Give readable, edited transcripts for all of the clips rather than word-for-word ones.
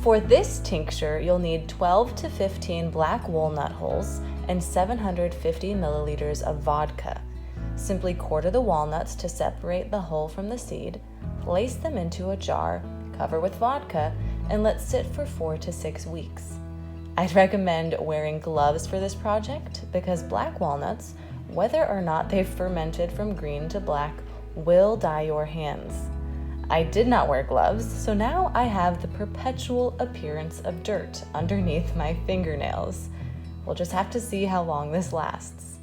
For this tincture, you'll need 12 to 15 black walnut hulls and 750 milliliters of vodka. Simply quarter the walnuts to separate the hull from the seed, place them into a jar, cover with vodka, and let sit for 4 to 6 weeks. I'd recommend wearing gloves for this project because black walnuts, whether or not they've fermented from green to black, will dye your hands. I did not wear gloves, so now I have the perpetual appearance of dirt underneath my fingernails. We'll just have to see how long this lasts.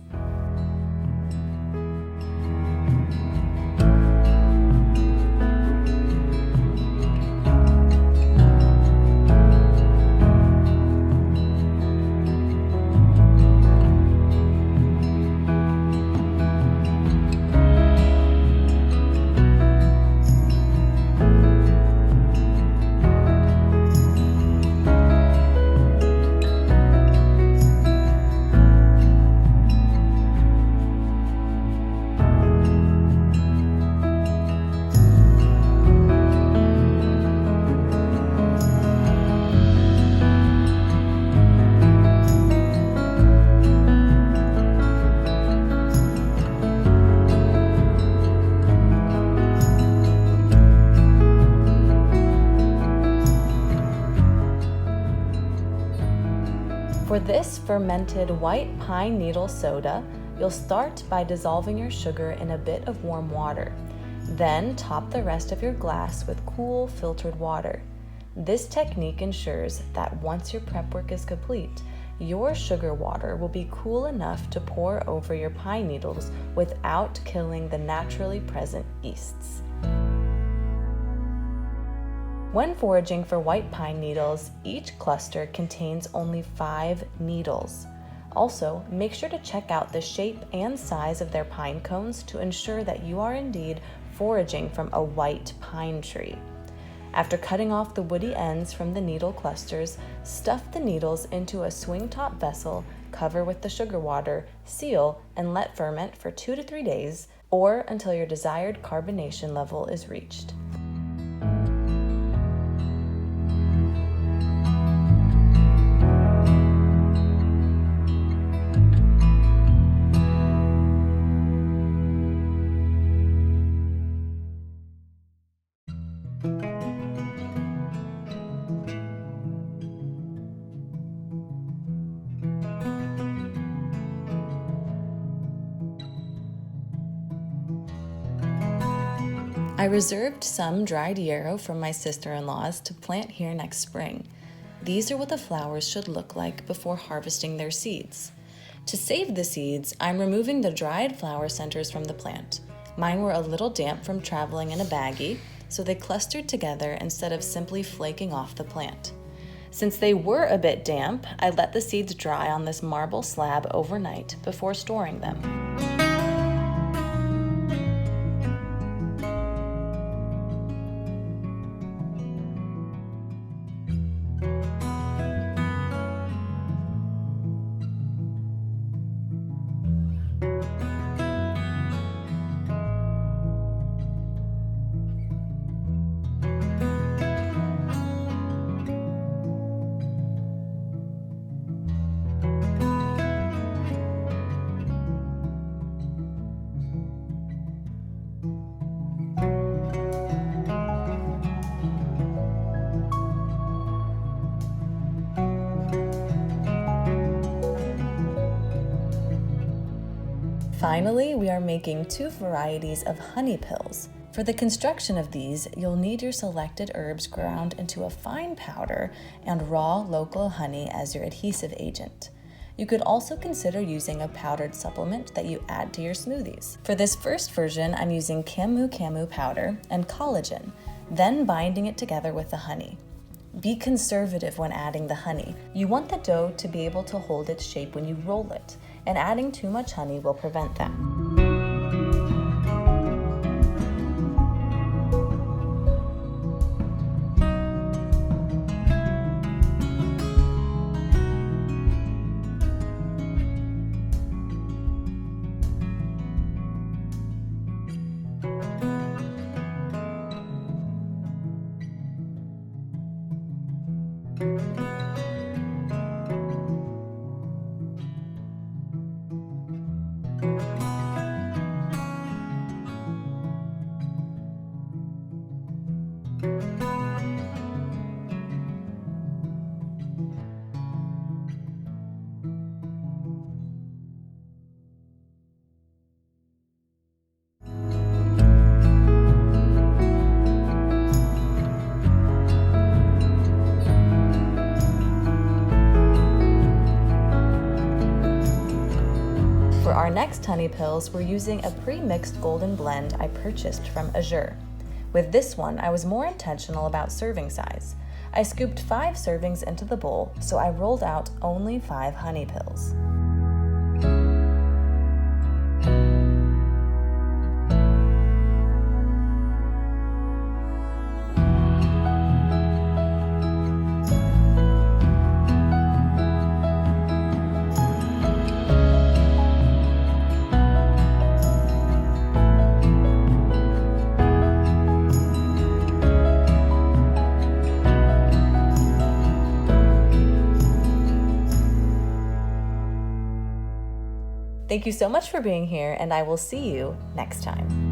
For this fermented white pine needle soda, you'll start by dissolving your sugar in a bit of warm water. Then top the rest of your glass with cool filtered water. This technique ensures that once your prep work is complete, your sugar water will be cool enough to pour over your pine needles without killing the naturally present yeasts. When foraging for white pine needles, each cluster contains only 5 needles. Also, make sure to check out the shape and size of their pine cones to ensure that you are indeed foraging from a white pine tree. After cutting off the woody ends from the needle clusters, stuff the needles into a swing-top vessel, cover with the sugar water, seal, and let ferment for 2 to 3 days, or until your desired carbonation level is reached. I reserved some dried yarrow from my sister-in-laws to plant here next spring. These are what the flowers should look like before harvesting their seeds. To save the seeds, I'm removing the dried flower centers from the plant. Mine were a little damp from traveling in a baggie, so they clustered together instead of simply flaking off the plant. Since they were a bit damp, I let the seeds dry on this marble slab overnight before storing them. Finally, we are making 2 varieties of honey pills. For the construction of these, you'll need your selected herbs ground into a fine powder and raw local honey as your adhesive agent. You could also consider using a powdered supplement that you add to your smoothies. For this first version, I'm using camu powder and collagen, then binding it together with the honey. Be conservative when adding the honey. You want the dough to be able to hold its shape when you roll it, and adding too much honey will prevent that. For our next honey pills, we're using a pre-mixed golden blend I purchased from Azure. With this one, I was more intentional about serving size. I scooped 5 servings into the bowl, so I rolled out only 5 honey pills. Thank you so much for being here, and I will see you next time.